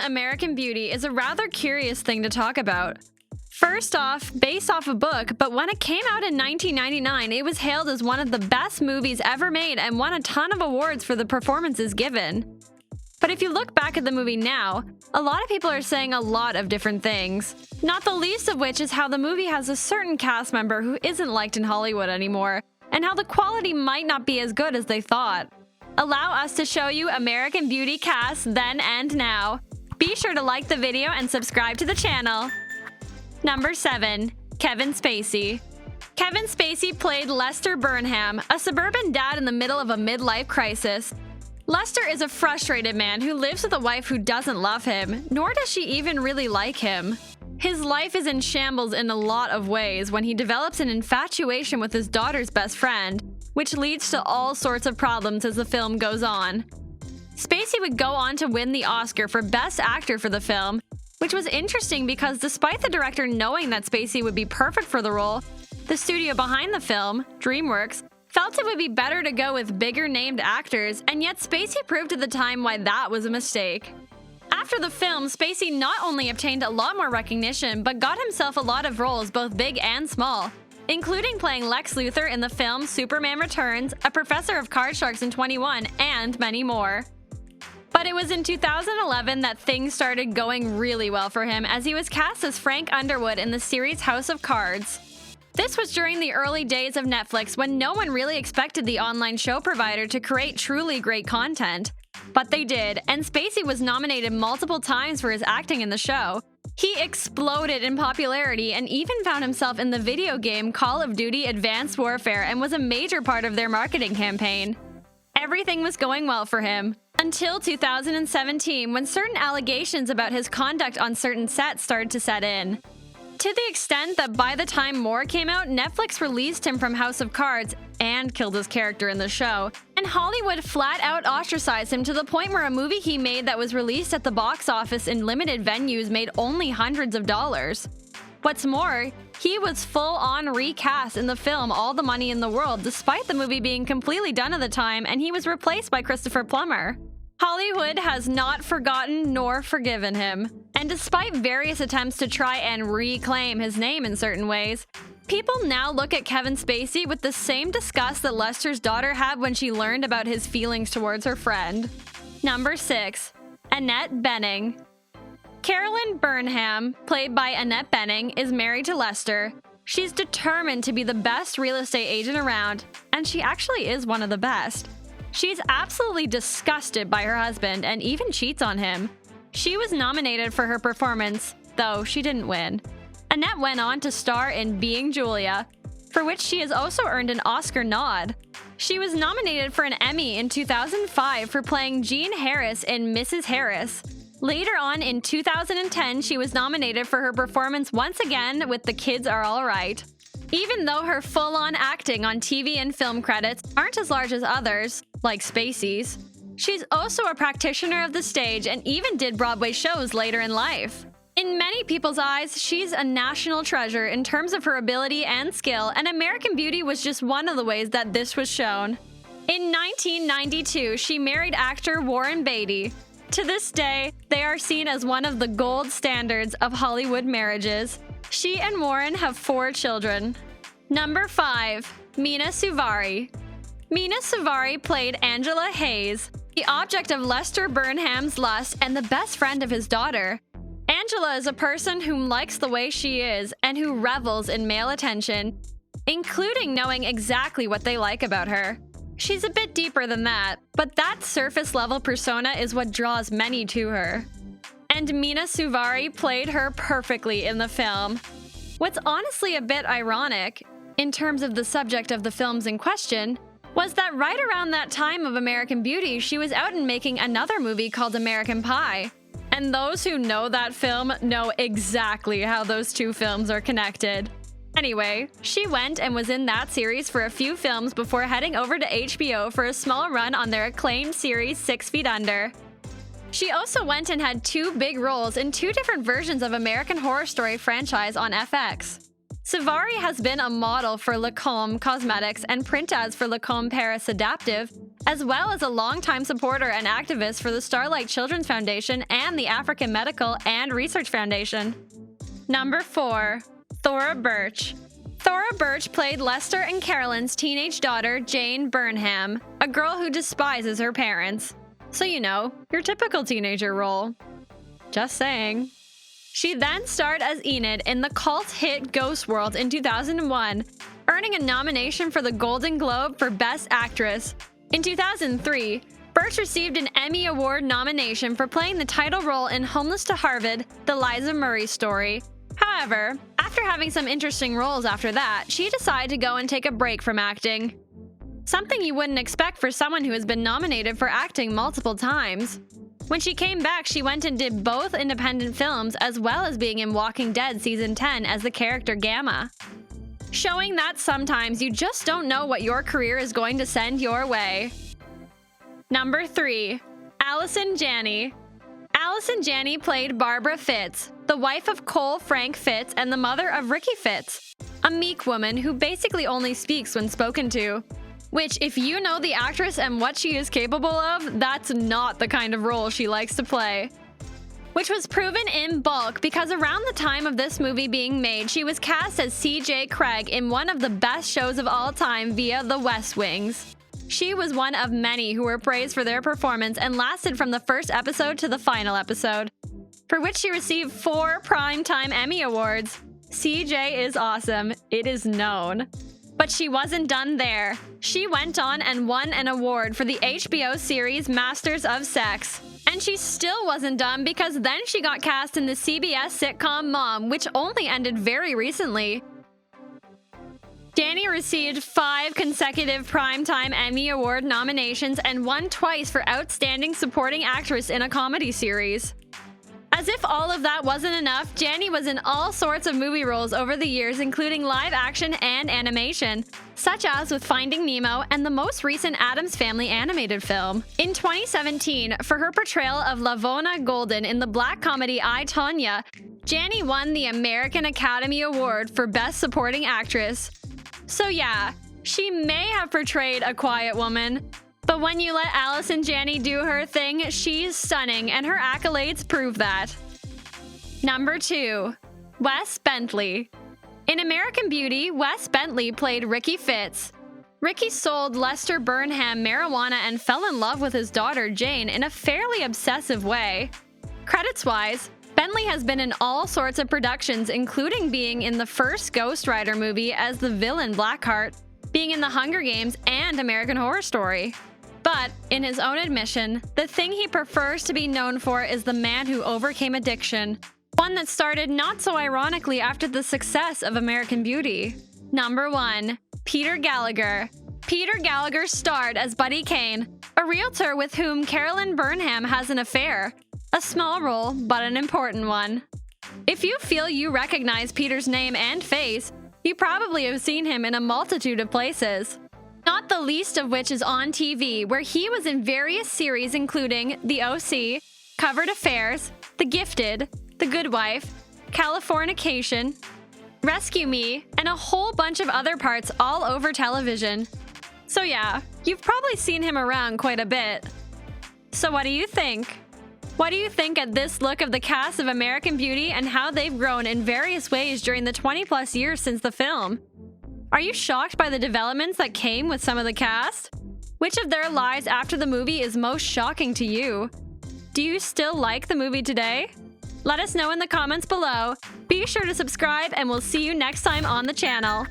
American Beauty is a rather curious thing to talk about. First off, based off a book, but when it came out in 1999, it was hailed as one of the best movies ever made and won a ton of awards for the performances given. But if you look back at the movie now, a lot of people are saying a lot of different things. Not the least of which is how the movie has a certain cast member who isn't liked in Hollywood anymore, and how the quality might not be as good as they thought. Allow us to show you American Beauty cast then and now. Be sure to like the video and subscribe to the channel. Number 7. Kevin Spacey. Kevin Spacey played Lester Burnham, a suburban dad in the middle of a midlife crisis. Lester is a frustrated man who lives with a wife who doesn't love him, nor does she even really like him. His life is in shambles in a lot of ways when he develops an infatuation with his daughter's best friend, which leads to all sorts of problems as the film goes on. Spacey would go on to win the Oscar for Best Actor for the film, which was interesting because despite the director knowing that Spacey would be perfect for the role, the studio behind the film, DreamWorks, felt it would be better to go with bigger-named actors, and yet Spacey proved at the time why that was a mistake. After the film, Spacey not only obtained a lot more recognition, but got himself a lot of roles, both big and small, including playing Lex Luthor in the film Superman Returns, a professor of card sharks in 21, and many more. But it was in 2011 that things started going really well for him as he was cast as Frank Underwood in the series House of Cards. This was during the early days of Netflix when no one really expected the online show provider to create truly great content. But they did, and Spacey was nominated multiple times for his acting in the show. He exploded in popularity and even found himself in the video game Call of Duty Advanced Warfare and was a major part of their marketing campaign. Everything was going well for him. Until 2017, when certain allegations about his conduct on certain sets started to set in. To the extent that by the time more came out, Netflix released him from House of Cards and killed his character in the show, and Hollywood flat out ostracized him to the point where a movie he made that was released at the box office in limited venues made only hundreds of dollars. What's more, he was full-on recast in the film All the Money in the World despite the movie being completely done at the time, and he was replaced by Christopher Plummer. Hollywood has not forgotten nor forgiven him, and despite various attempts to try and reclaim his name in certain ways, people now look at Kevin Spacey with the same disgust that Lester's daughter had when she learned about his feelings towards her friend. Number 6. Annette Bening. Carolyn Burnham, played by Annette Bening, is married to Lester. She's determined to be the best real estate agent around, and she actually is one of the best. She's absolutely disgusted by her husband and even cheats on him. She was nominated for her performance, though she didn't win. Annette went on to star in Being Julia, for which she has also earned an Oscar nod. She was nominated for an Emmy in 2005 for playing Jean Harris in Mrs. Harris. Later on in 2010, she was nominated for her performance once again with The Kids Are All Right. Even though her full-on acting on TV and film credits aren't as large as others, like Spacey's, she's also a practitioner of the stage and even did Broadway shows later in life. In many people's eyes, she's a national treasure in terms of her ability and skill, and American Beauty was just one of the ways that this was shown. In 1992, she married actor Warren Beatty. To this day, they are seen as one of the gold standards of Hollywood marriages. She and Warren have 4 children. Number 5. Mina Suvari. Mina Suvari played Angela Hayes, the object of Lester Burnham's lust and the best friend of his daughter. Angela is a person who likes the way she is and who revels in male attention, including knowing exactly what they like about her. She's a bit deeper than that, but that surface-level persona is what draws many to her. And Mina Suvari played her perfectly in the film. What's honestly a bit ironic, in terms of the subject of the films in question, was that right around that time of American Beauty, she was out and making another movie called American Pie. And those who know that film know exactly how those two films are connected. Anyway, she went and was in that series for a few films before heading over to HBO for a small run on their acclaimed series 6 Feet Under. She also went and had 2 big roles in 2 different versions of American Horror Story franchise on FX. Suvari has been a model for Lancôme Cosmetics and print ads for Lancôme Paris Adaptive, as well as a longtime supporter and activist for the Starlight Children's Foundation and the African Medical and Research Foundation. Number 4. Thora Birch. Thora Birch played Lester and Carolyn's teenage daughter, Jane Burnham, a girl who despises her parents. So you know, your typical teenager role. Just saying. She then starred as Enid in the cult hit Ghost World in 2001, earning a nomination for the Golden Globe for Best Actress. In 2003, Birch received an Emmy Award nomination for playing the title role in Homeless to Harvard, the Liza Murray story. However, after having some interesting roles after that, she decided to go and take a break from acting. Something you wouldn't expect for someone who has been nominated for acting multiple times. When she came back, she went and did both independent films as well as being in Walking Dead Season 10 as the character Gamma. Showing that sometimes you just don't know what your career is going to send your way. Number 3. Allison Janney. Allison Janney played Barbara Fitz, the wife of Cole Frank Fitz and the mother of Ricky Fitz, a meek woman who basically only speaks when spoken to. Which, if you know the actress and what she is capable of, that's not the kind of role she likes to play. Which was proven in bulk because around the time of this movie being made, she was cast as C.J. Craig in one of the best shows of all time via The West Wings. She was one of many who were praised for their performance and lasted from the first episode to the final episode, for which she received 4 Primetime Emmy Awards. CJ is awesome, it is known. But she wasn't done there. She went on and won an award for the HBO series Masters of Sex. And she still wasn't done because then she got cast in the CBS sitcom Mom, which only ended very recently. Janney received 5 consecutive Primetime Emmy Award nominations and won twice for Outstanding Supporting Actress in a Comedy Series. As if all of that wasn't enough, Janney was in all sorts of movie roles over the years, including live action and animation, such as with Finding Nemo and the most recent Addams Family animated film. In 2017, for her portrayal of Lavona Golden in the black comedy I, Tonya, Janney won the American Academy Award for Best Supporting Actress. So yeah, she may have portrayed a quiet woman, but when you let Allison Janney do her thing, she's stunning, and her accolades prove that. Number 2. Wes Bentley. In American Beauty, Wes Bentley played Ricky Fitz. Ricky sold Lester Burnham marijuana and fell in love with his daughter Jane in a fairly obsessive way. Credits-wise, Bentley has been in all sorts of productions, including being in the first Ghost Rider movie as the villain Blackheart, being in The Hunger Games and American Horror Story. But, in his own admission, the thing he prefers to be known for is the man who overcame addiction, one that started not so ironically after the success of American Beauty. Number 1. Peter Gallagher. Peter Gallagher starred as Buddy Kane, a realtor with whom Carolyn Burnham has an affair. A small role, but an important one. If you feel you recognize Peter's name and face, you probably have seen him in a multitude of places. Not the least of which is on TV, where he was in various series including The OC, Covered Affairs, The Gifted, The Good Wife, Californication, Rescue Me, and a whole bunch of other parts all over television. So yeah, you've probably seen him around quite a bit. So what do you think? What do you think at this look of the cast of American Beauty and how they've grown in various ways during the 20+ years since the film? Are you shocked by the developments that came with some of the cast? Which of their lives after the movie is most shocking to you? Do you still like the movie today? Let us know in the comments below. Be sure to subscribe and we'll see you next time on the channel.